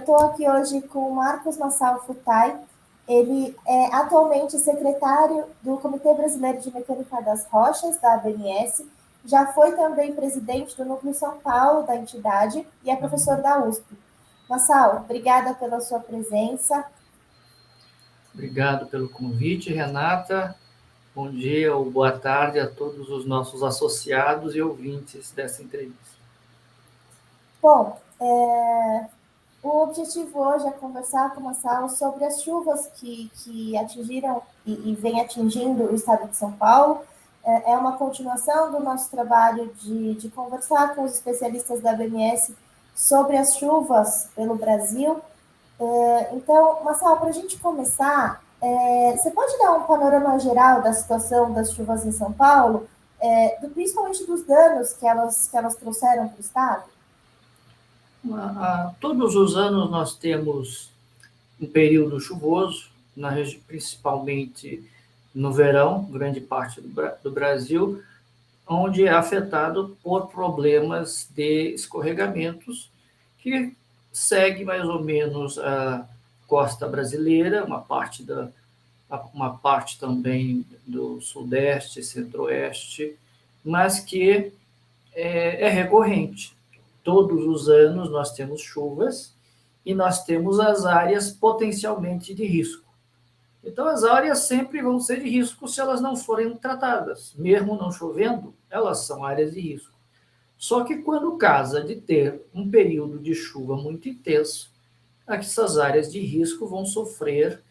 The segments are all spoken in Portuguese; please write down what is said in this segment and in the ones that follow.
estou aqui hoje com o Marcos Massal Futai. Ele é atualmente secretário do Comitê Brasileiro de Mecânica das Rochas, da ABMS, já foi também presidente do Núcleo São Paulo da entidade e é professor da USP. Massal, obrigada pela sua presença. Obrigado pelo convite, Renata. Bom dia ou boa tarde a todos os nossos associados e ouvintes dessa entrevista. Bom, o objetivo hoje é conversar com o Massal sobre as chuvas que atingiram e vem atingindo o estado de São Paulo. É uma continuação do nosso trabalho de conversar com os especialistas da ABMS sobre as chuvas pelo Brasil. Então, Massal, para a gente começar, você pode dar um panorama geral da situação das chuvas em São Paulo, principalmente dos danos que elas trouxeram para o estado? Todos os anos nós temos um período chuvoso, principalmente no verão, grande parte do Brasil, onde é afetado por problemas de escorregamentos que segue mais ou menos a costa brasileira, uma parte também do sudeste, centro-oeste, mas que é recorrente. Todos os anos nós temos chuvas e nós temos as áreas potencialmente de risco. Então, as áreas sempre vão ser de risco se elas não forem tratadas. Mesmo não chovendo, elas são áreas de risco. Só que quando casa de ter um período de chuva muito intenso, essas áreas de risco vão sofrer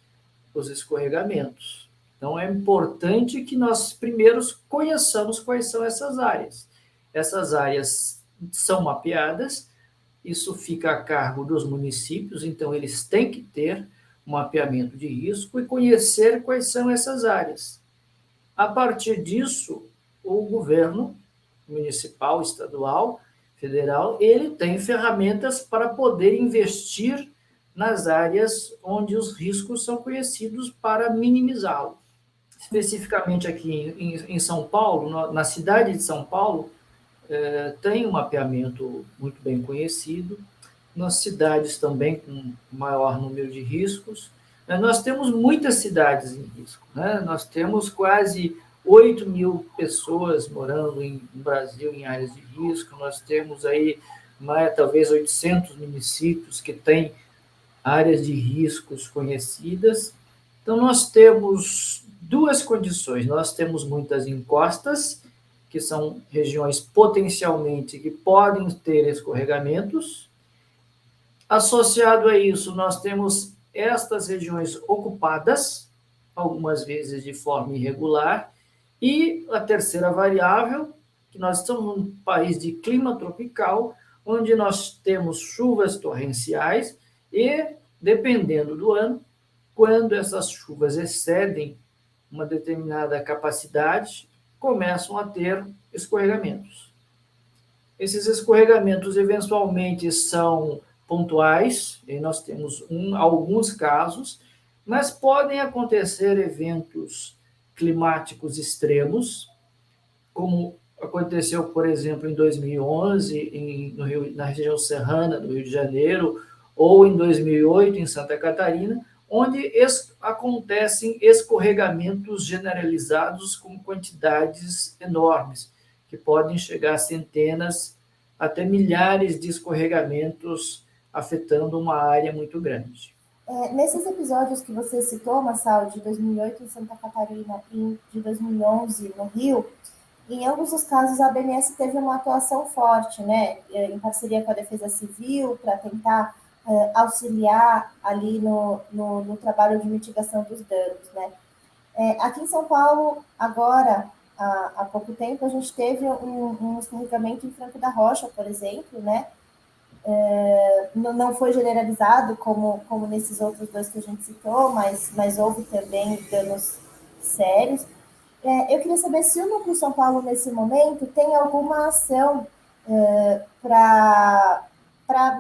os escorregamentos. Então, é importante que nós primeiro conheçamos quais são essas áreas. Essas áreas são mapeadas, isso fica a cargo dos municípios, então eles têm que ter um mapeamento de risco e conhecer quais são essas áreas. A partir disso, o governo municipal, estadual, federal, ele tem ferramentas para poder investir nas áreas onde os riscos são conhecidos para minimizá-los. Especificamente aqui em São Paulo, na cidade de São Paulo, tem um mapeamento muito bem conhecido, nas cidades também com maior número de riscos. Nós temos muitas cidades em risco, né? Nós temos quase 8 mil pessoas morando no Brasil em áreas de risco, nós temos aí talvez 800 municípios que têm áreas de riscos conhecidas. Então, nós temos duas condições. Nós temos muitas encostas, que são regiões potencialmente que podem ter escorregamentos. Associado a isso, nós temos estas regiões ocupadas, algumas vezes de forma irregular, e a terceira variável, que nós estamos num país de clima tropical, onde nós temos chuvas torrenciais e, dependendo do ano, quando essas chuvas excedem uma determinada capacidade, começam a ter escorregamentos. Esses escorregamentos, eventualmente, são pontuais, e nós temos alguns casos, mas podem acontecer eventos climáticos extremos, como aconteceu, por exemplo, em 2011, na região serrana do Rio de Janeiro, ou em 2008, em Santa Catarina, onde acontecem escorregamentos generalizados com quantidades enormes, que podem chegar a centenas, até milhares de escorregamentos, afetando uma área muito grande. Nesses episódios que você citou, Massal, de 2008 em Santa Catarina e de 2011 no Rio, em ambos os casos a ABMS teve uma atuação forte, né, em parceria com a Defesa Civil, para tentar auxiliar ali no trabalho de mitigação dos danos, né. Aqui em São Paulo, agora, há pouco tempo, a gente teve um escorregamento em Franco da Rocha, por exemplo, né, não foi generalizado como nesses outros dois que a gente citou, mas houve também danos sérios. Eu queria saber se o Núcleo São Paulo, nesse momento, tem alguma ação para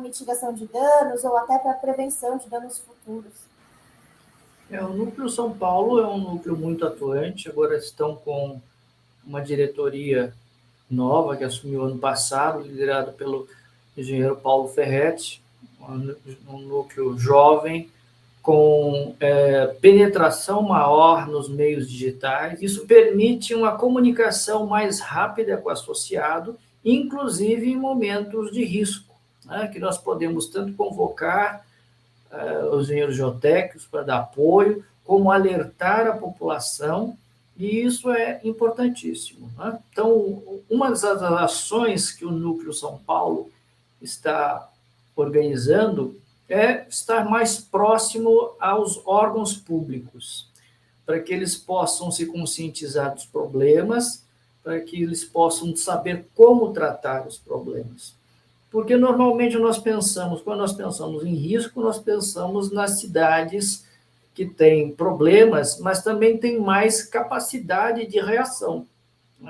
mitigação de danos ou até para prevenção de danos futuros. O Núcleo São Paulo é um núcleo muito atuante, agora estão com uma diretoria nova que assumiu ano passado, liderado pelo engenheiro Paulo Ferretti, um núcleo jovem, com penetração maior nos meios digitais. Isso permite uma comunicação mais rápida com o associado, inclusive em momentos de risco, né, que nós podemos tanto convocar os engenheiros geotécnicos para dar apoio, como alertar a população, e isso é importantíssimo, né? Então, uma das ações que o Núcleo São Paulo está organizando é estar mais próximo aos órgãos públicos, para que eles possam se conscientizar dos problemas, para que eles possam saber como tratar os problemas. Porque normalmente quando nós pensamos em risco, nós pensamos nas cidades que têm problemas, mas também têm mais capacidade de reação.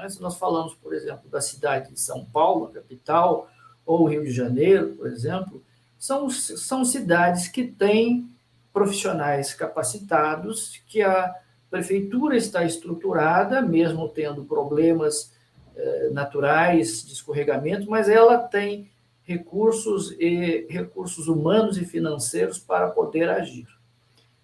Se nós falamos, por exemplo, da cidade de São Paulo, a capital, ou Rio de Janeiro, por exemplo, são cidades que têm profissionais capacitados, que a prefeitura está estruturada, mesmo tendo problemas naturais de escorregamento, mas ela tem recursos humanos e financeiros para poder agir.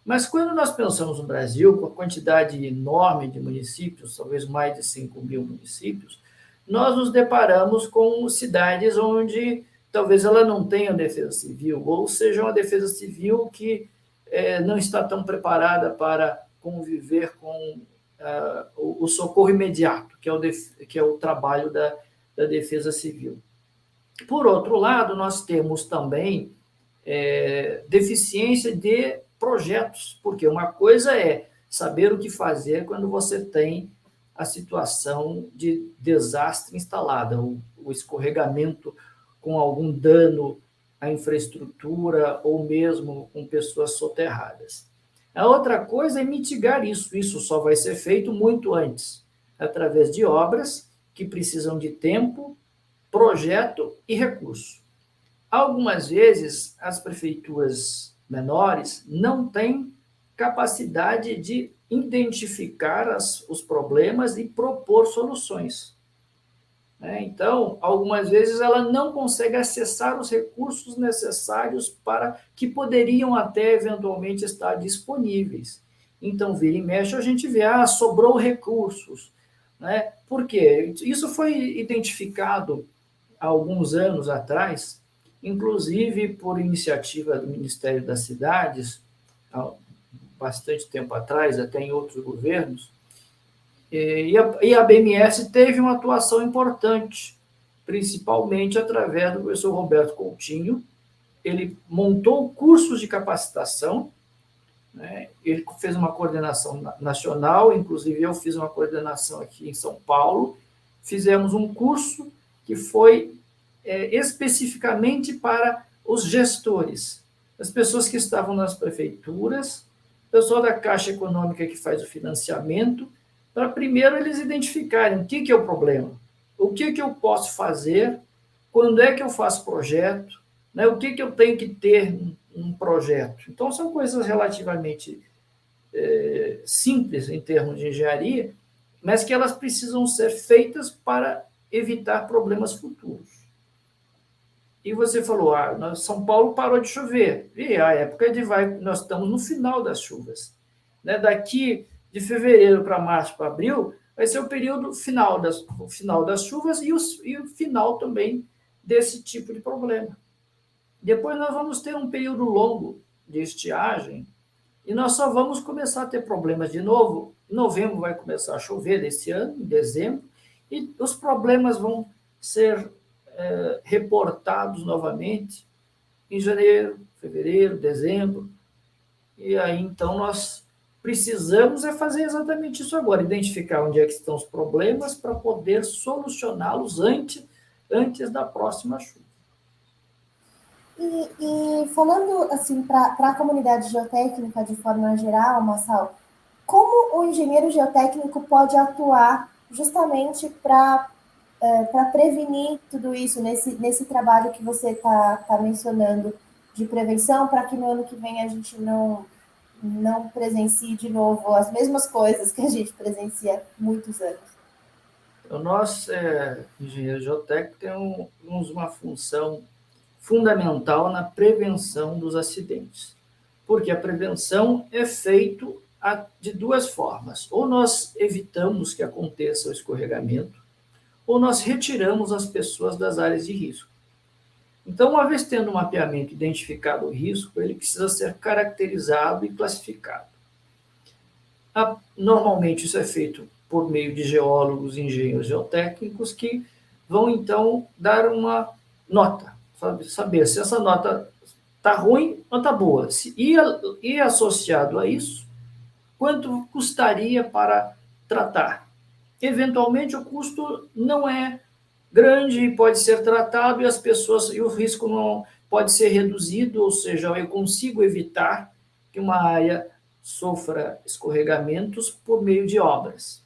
Mas quando nós pensamos no Brasil, com a quantidade enorme de municípios, talvez mais de 5.000 municípios, nós nos deparamos com cidades onde talvez ela não tenha defesa civil, ou seja, uma defesa civil que não está tão preparada para conviver com o socorro imediato, que é o trabalho da defesa civil. Por outro lado, nós temos também deficiência de projetos, porque uma coisa é saber o que fazer quando você tem a situação de desastre instalada, o escorregamento com algum dano à infraestrutura ou mesmo com pessoas soterradas. A outra coisa é mitigar isso. Isso só vai ser feito muito antes, através de obras que precisam de tempo, projeto e recurso. Algumas vezes, as prefeituras menores não têm capacidade de identificar os problemas e propor soluções. Então, algumas vezes, ela não consegue acessar os recursos necessários para que poderiam até, eventualmente, estar disponíveis. Então, vira e mexe, a gente vê, sobrou recursos. Por quê? Isso foi identificado há alguns anos atrás, inclusive por iniciativa do Ministério das Cidades, há bastante tempo atrás, até em outros governos, e a BMS teve uma atuação importante, principalmente através do professor Roberto Coutinho. Ele montou cursos de capacitação, ele fez uma coordenação nacional, inclusive eu fiz uma coordenação aqui em São Paulo, fizemos um curso que foi especificamente para os gestores, as pessoas que estavam nas prefeituras, o pessoal da Caixa Econômica que faz o financiamento, para primeiro eles identificarem o que é o problema, o que eu posso fazer, quando é que eu faço projeto, o que eu tenho que ter um projeto. Então, são coisas relativamente simples em termos de engenharia, mas que elas precisam ser feitas para evitar problemas futuros. E você falou, São Paulo parou de chover. E a época nós estamos no final das chuvas. Daqui de fevereiro para março, para abril, vai ser o período final das chuvas e o final também desse tipo de problema. Depois nós vamos ter um período longo de estiagem e nós só vamos começar a ter problemas de novo. Em novembro vai começar a chover desse ano, em dezembro, e os problemas vão ser reportados novamente em janeiro, fevereiro, dezembro. E aí, então, nós precisamos fazer exatamente isso agora, identificar onde é que estão os problemas para poder solucioná-los antes da próxima chuva. E falando assim para a comunidade geotécnica de forma geral, Marçal, como o engenheiro geotécnico pode atuar justamente para prevenir tudo isso nesse trabalho que você está mencionando de prevenção, para que no ano que vem a gente não presencie de novo as mesmas coisas que a gente presencia há muitos anos? Então, nós, engenheiros geotécnicos, temos uma função fundamental na prevenção dos acidentes. Porque a prevenção é feita de duas formas. Ou nós evitamos que aconteça o escorregamento, ou nós retiramos as pessoas das áreas de risco. Então, uma vez tendo um mapeamento identificado o risco, ele precisa ser caracterizado e classificado. Normalmente isso é feito por meio de geólogos e engenheiros geotécnicos que vão, então, dar uma nota, saber se essa nota está ruim ou está boa. E associado a isso, quanto custaria para tratar. Eventualmente, o custo não é grande e pode ser tratado e o risco não pode ser reduzido, ou seja, eu consigo evitar que uma área sofra escorregamentos por meio de obras.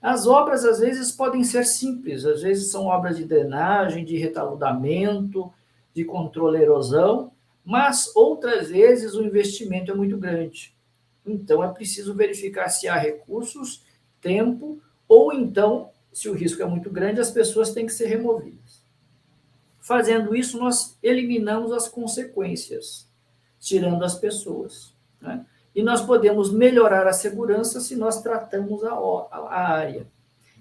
As obras, às vezes, podem ser simples, às vezes são obras de drenagem, de retaludamento, de controle da erosão, mas outras vezes o investimento é muito grande. Então, é preciso verificar se há recursos, tempo, ou então, se o risco é muito grande, as pessoas têm que ser removidas. Fazendo isso, nós eliminamos as consequências, tirando as pessoas, né? E nós podemos melhorar a segurança se nós tratamos a área.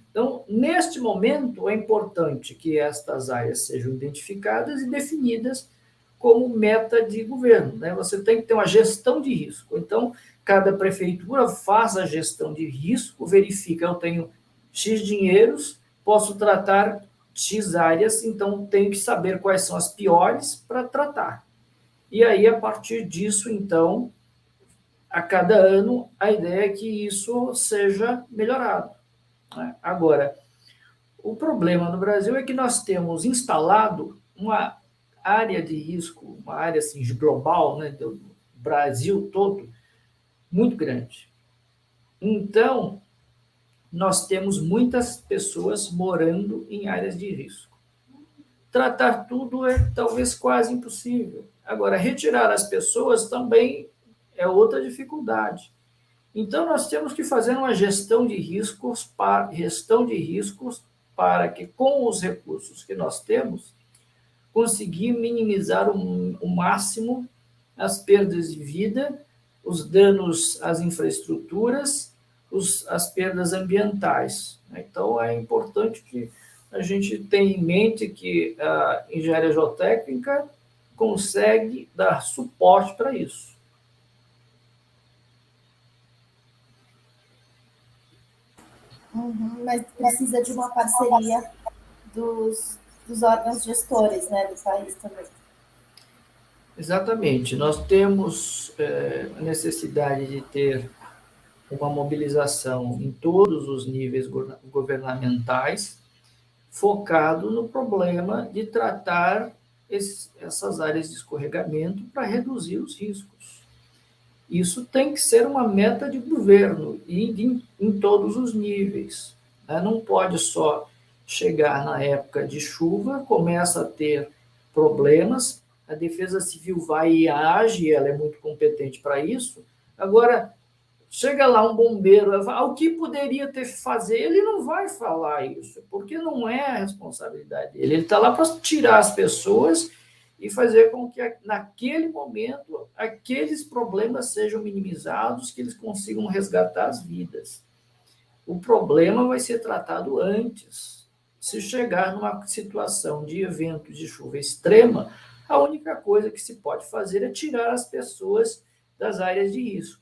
Então, neste momento, é importante que estas áreas sejam identificadas e definidas como meta de governo, né? Você tem que ter uma gestão de risco. Então, cada prefeitura faz a gestão de risco, verifica, eu tenho X dinheiros, posso tratar X áreas, então tenho que saber quais são as piores para tratar. E aí, a partir disso, então, a cada ano, a ideia é que isso seja melhorado, né? Agora, o problema no Brasil é que nós temos instalado uma área de risco, uma área assim, global, né, do Brasil todo, muito grande. Então, nós temos muitas pessoas morando em áreas de risco. Tratar tudo é talvez quase impossível. Agora, retirar as pessoas também é outra dificuldade. Então, nós temos que fazer uma gestão de riscos para que, com os recursos que nós temos, conseguir minimizar o máximo as perdas de vida, os danos às infraestruturas, as perdas ambientais. Então, é importante que a gente tenha em mente que a engenharia geotécnica consegue dar suporte para isso. Mas precisa de uma parceria dos órgãos gestores, né, do país também. Exatamente. Nós temos a necessidade de ter uma mobilização em todos os níveis governamentais, focado no problema de tratar essas áreas de escorregamento para reduzir os riscos. Isso tem que ser uma meta de governo e em todos os níveis, né? Não pode só chegar na época de chuva, começa a ter problemas, a Defesa Civil vai e age, ela é muito competente para isso. Agora, chega lá um bombeiro, o que poderia ter que fazer? Ele não vai falar isso, porque não é a responsabilidade dele. Ele está lá para tirar as pessoas e fazer com que, naquele momento, aqueles problemas sejam minimizados, que eles consigam resgatar as vidas. O problema vai ser tratado antes. Se chegar numa situação de evento de chuva extrema, a única coisa que se pode fazer é tirar as pessoas das áreas de risco.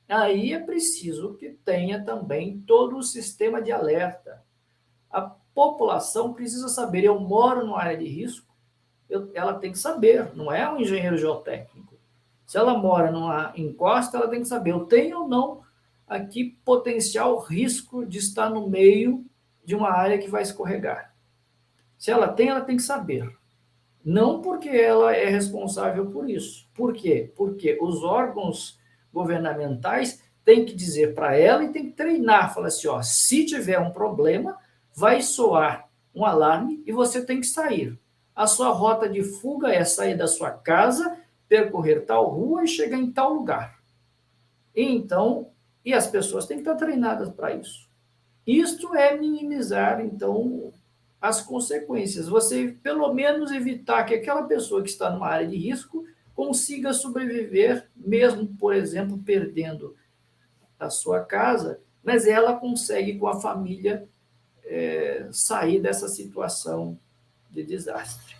Aí é preciso que tenha também todo o sistema de alerta. A população precisa saber, eu moro numa área de risco, ela tem que saber, não é um engenheiro geotécnico. Se ela mora numa encosta, ela tem que saber, eu tenho ou não aqui potencial risco de estar no meio de uma área que vai escorregar. Se ela tem que saber. Não porque ela é responsável por isso. Por quê? Porque os órgãos governamentais têm que dizer para ela e tem que treinar, falar assim, ó, se tiver um problema, vai soar um alarme e você tem que sair. A sua rota de fuga é sair da sua casa, percorrer tal rua e chegar em tal lugar. E as pessoas têm que estar treinadas para isso. Isto é minimizar, então, as consequências. Você, pelo menos, evitar que aquela pessoa que está numa área de risco consiga sobreviver, mesmo, por exemplo, perdendo a sua casa, mas ela consegue, com a família, sair dessa situação de desastre.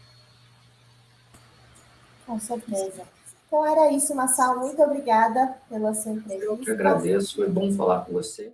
Com certeza. Então era isso, Massal. Muito obrigada pela sua Eu que entrevista. agradeço, foi bom falar com você.